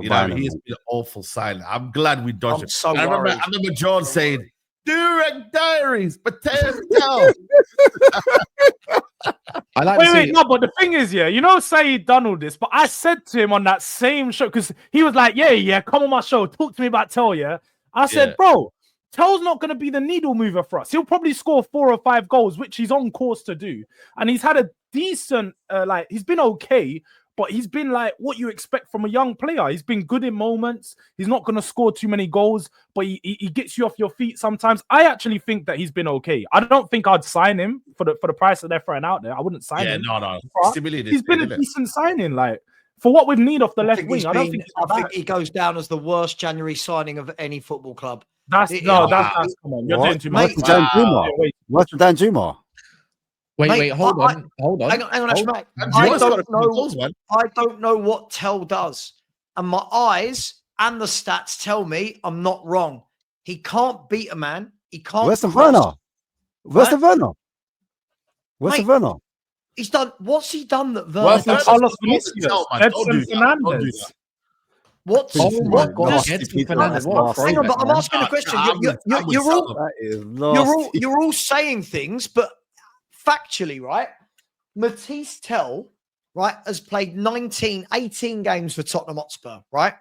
He's been awful silent. I'm glad we dodged it. So I remember Jords saying, Durag Diaries, potato. Wait, no, but the thing is, Saeed done all this, but I said to him on that same show, because he was like, yeah, come on my show, talk to me about Tell, I said, bro, Tell's not going to be the needle mover for us. He'll probably score 4 or 5 goals, which he's on course to do. And he's had a decent, he's been okay, but he's been like what you expect from a young player. He's been good in moments. He's not going to score too many goals, but he gets you off your feet sometimes. I actually think that he's been okay. I don't think I'd sign him for the price that they're throwing out there. I wouldn't sign him. No. He's been a decent signing, for what we need off the left wing. I think he goes down as the worst January signing of any football club. That's come on. You're doing too much. What's Dan Juma? Wait, hold on. Hang on, Schmack. I don't know what Tell does. And my eyes and the stats tell me I'm not wrong. He can't beat a man. He can't. Where's the Werner? Where's the Werner? He's done. What's he done that Werner does? Carlos Vinicius, Edson Fernandez. Hang on, but I'm asking a question. You're all saying things, but factually, right? Matisse Tell, right, has played 18 games for Tottenham Hotspur, right?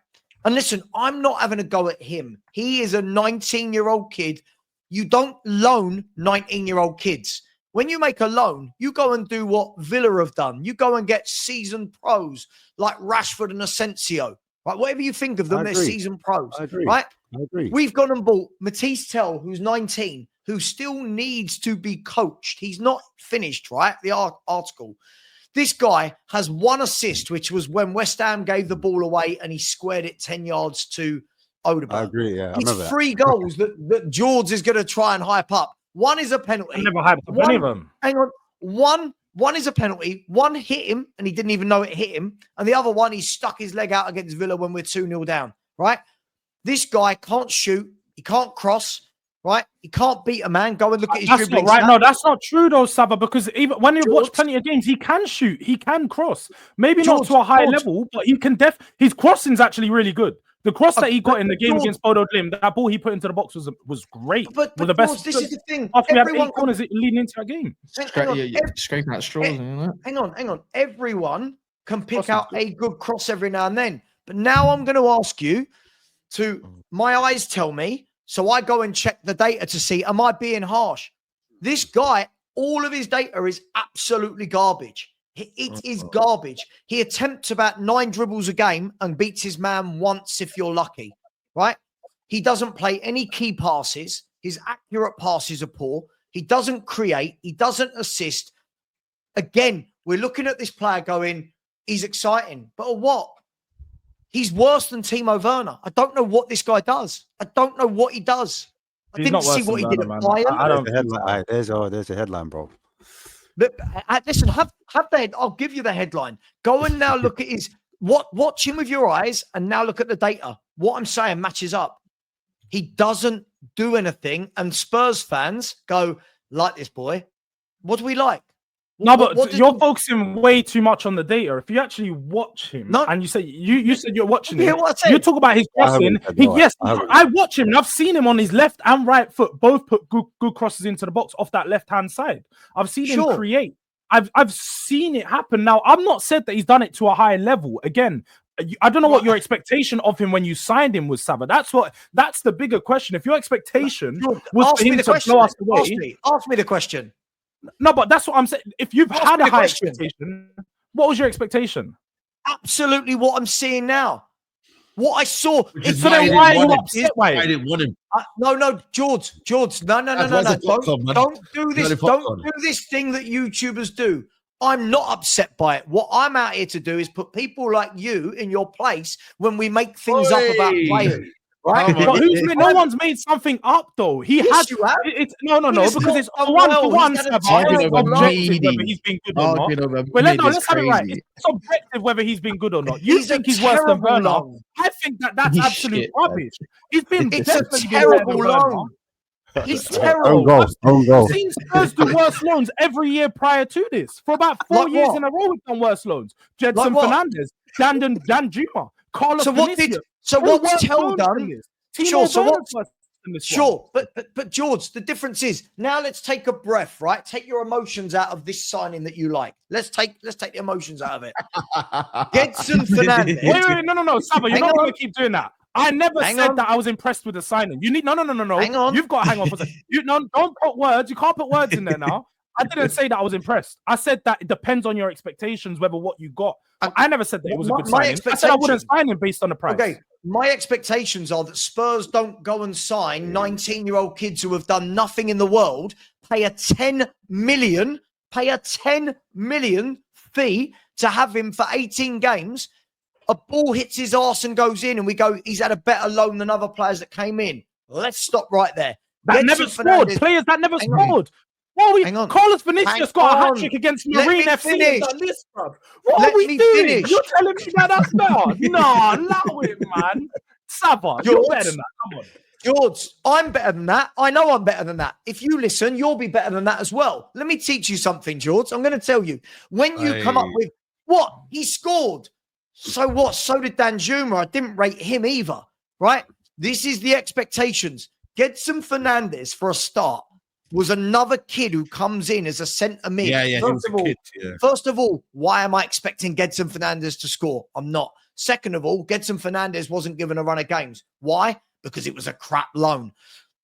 And listen, I'm not having a go at him. He is a 19-year-old kid. You don't loan 19-year-old kids. When you make a loan, you go and do what Villa have done. You go and get seasoned pros like Rashford and Asensio. Right? Whatever you think of them, they're seasoned pros. I agree. Right? I agree. We've gone and bought Matisse Tell, who's 19, who still needs to be coached. He's not finished, right? The article. This guy has 1 assist, which was when West Ham gave the ball away and he squared it 10 yards to Odegaard. I agree, yeah. It's 3 goals that Jords is going to try and hype up. 1 is a penalty. I never hyped up any of them. Hang on. One is a penalty. 1 hit him and he didn't even know it hit him. And the other one, he stuck his leg out against Villa when we're 2-0 down, right? This guy can't shoot. He can't cross. Right, he can't beat a man. Go and look at his dribbling. Right, no, that's not true though, Saba. Because even when you watch plenty of games, he can shoot, he can cross. Maybe not to a high level, but he can. His crossing's actually really good. The cross that he got in the game against Bodo Glimt, that ball he put into the box was great. But the best. This is the thing. After we had 8 corners leading into that game. Scraping out straws. Hang on. Everyone can pick out a good cross every now and then. But now I'm going to ask you my eyes tell me. So I go and check the data to see, am I being harsh? This guy, all of his data is absolutely garbage. It is garbage. He attempts about 9 dribbles a game and beats his man once if you're lucky, right? He doesn't play any key passes. His accurate passes are poor. He doesn't create. He doesn't assist. Again, we're looking at this player going, he's exciting. But what? He's worse than Timo Werner. I don't know what this guy does. I don't know what he does. I didn't see what he did at Bayern. There's a headline, bro. But, listen, have the. I'll give you the headline. Go and now look at watch him with your eyes and now look at the data. What I'm saying matches up. He doesn't do anything, and Spurs fans go, like this boy. What do we like? No, but you're focusing way too much on the data. If you actually watch him, and you said you're watching him, you talk about his crossing. I watch him, and I've seen him on his left and right foot both put good crosses into the box off that left hand side. I've seen him create. I've seen it happen. Now, I've not said that he's done it to a high level. Again, I don't know what your expectation of him when you signed him was, Saba. That's the bigger question. If your expectation was for him to blow us away, ask me the question. No, but that's what I'm saying. If you've had a high expectation, what was your expectation? Absolutely what I'm seeing now. What I saw. So then why are you upset by it? I didn't want him. No, George. No. Don't do this. Don't do this thing that YouTubers do. I'm not upset by it. What I'm out here to do is put people like you in your place when we make things up about players. Right? But no one's made something up though. He has. No, because it's one-to-one. Objective whether he's been good or not. Let's have it right. It's objective whether he's been good or not. You think he's worse than Werner? I think that's absolute rubbish. He's been terrible long. He's terrible. I've seen Spurs do worse loans every year prior to this. For about 4 years in a row, we've done worse loans. Jedson Fernandez, Dan Juma. Carlos So what Vinicius. did? So what's Tell done? Sure. So what? Sure, but George, the difference is now. Let's take a breath, right? Take your emotions out of this signing that you like. Let's take the emotions out of it. Gedson Fernandes. Wait, no, Saba, you're not going to keep doing that. I never said that I was impressed with the signing. You need no. Hang on. You've got to hang on for a second. Don't put words. You can't put words in there now. I didn't say that I was impressed. I said that it depends on your expectations, whether what you got. I never said that it was a good signing. I said I wouldn't sign him based on the price. Okay, my expectations are that Spurs don't go and sign 19-year-old kids who have done nothing in the world, pay a 10 million fee to have him for 18 games. A ball hits his arse and goes in, and we go, he's had a better loan than other players that came in. Let's stop right there. That never scored. Players that never scored. Carlos Vinicius got a hat-trick against Marine FC. What are we doing? You're telling me that's better? No, allow it, man. Saba, you're better than that. Come on. George, I'm better than that. I know I'm better than that. If you listen, you'll be better than that as well. Let me teach you something, George. I'm going to tell you. When you come up with, what? He scored. So what? So did Danjuma. I didn't rate him either, right? This is the expectations. Gedson Fernandes, for a start, was another kid who comes in as a centre mid. First of all, why am I expecting Gedson Fernandes to score? I'm not. Second of all, Gedson Fernandes wasn't given a run of games. Why? Because it was a crap loan.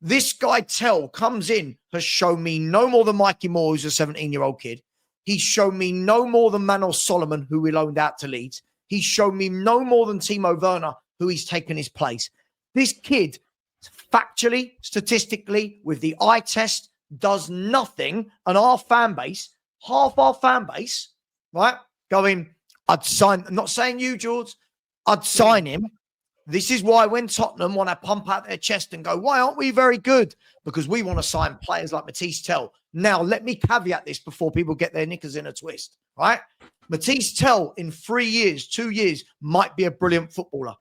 This guy Tell comes in, has shown me no more than Mikey Moore, who's a 17-year-old kid. He's shown me no more than Manuel Solomon, who we loaned out to Leeds. He's shown me no more than Timo Werner, who he's taken his place. This kid, factually, statistically, with the eye test, does nothing. And our fan base, half our fan base, right, going, I'd sign, I'm not saying you, Jords, I'd sign him. This is why when Tottenham want to pump out their chest and go, why aren't we very good? Because we want to sign players like Matisse Tell. Now, let me caveat this before people get their knickers in a twist, right? Matisse Tell in 3 years, 2 years, might be a brilliant footballer.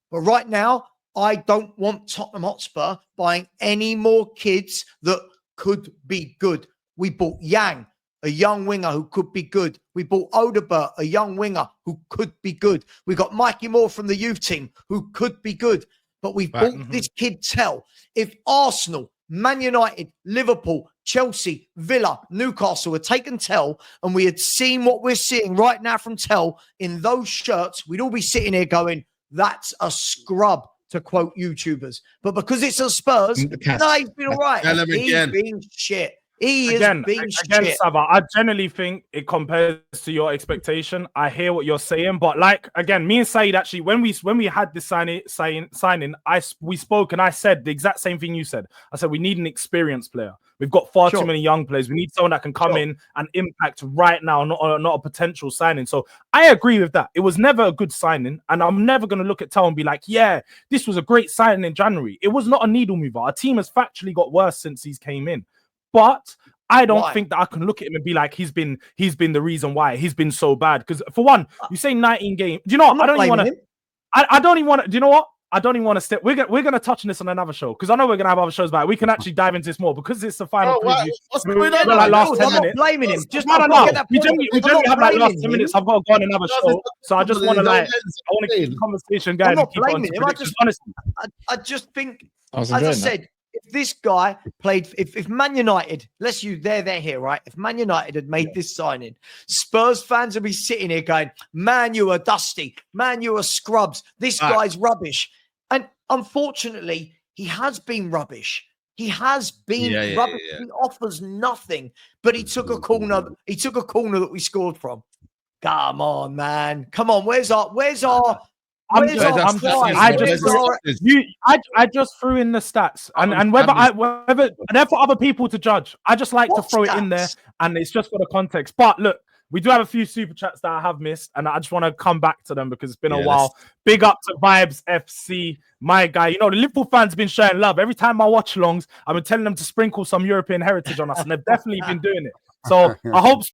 But right now, I don't want Tottenham Hotspur buying any more kids that could be good. We bought Yang, a young winger who could be good. We bought Odegaard, a young winger who could be good. We got Mikey Moore from the youth team who could be good. But we bought this kid Tell. If Arsenal, Man United, Liverpool, Chelsea, Villa, Newcastle had taken Tell and we had seen what we're seeing right now from Tell in those shirts, we'd all be sitting here going, that's a scrub, to quote YouTubers. But because it's a Spurs, no, he's been all right. He's been shit. He has been shit. Saba, I generally think it compares to your expectation. I hear what you're saying, but like again, me and Saeed actually, when we had this signing, we spoke and I said the exact same thing you said. I said we need an experienced player. We've got far too many young players. We need someone that can come in and impact right now, not a potential signing. So I agree with that. It was never a good signing, and I'm never going to look at Tell and be like, yeah, this was a great signing in January. It was not a needle mover. Our team has factually got worse since he's came in. But I don't think that I can look at him and be like, he's been the reason why he's been so bad. Because for one, you say 19 games. Do you know what? I don't even want to. I don't even want to. Do you know what? I don't even want to step. We're gonna touch on this on another show because I know we're gonna have other shows about it. We can actually dive into this more because it's the final preview. What's going on? Like last 10 I'm minutes. not blaming him. Just no. We generally have like last 10 minutes. I've got to go on another show, so I just want to I want to keep the conversation going. I'm not blaming him. Honestly, I just think, as I said, if this guy played, if Man United, they're here, right? If Man United had made this signing, Spurs fans would be sitting here going, man, you are dusty. Man, you are scrubs. This guy's rubbish. And unfortunately, he has been rubbish. He has been rubbish. Yeah. He offers nothing, but he took a corner. He took a corner that we scored from. Come on, man. Come on. Where's our I just threw in the stats and whether they're for other people to judge. I just like to throw it in there, and it's just for the context. But look, we do have a few super chats that I have missed, and I just want to come back to them because it's been a while. Big up to Vibes FC, my guy. You know, the Liverpool fans have been showing love. Every time I watch longs, I've been telling them to sprinkle some European heritage on us, and they've definitely been doing it. So I hope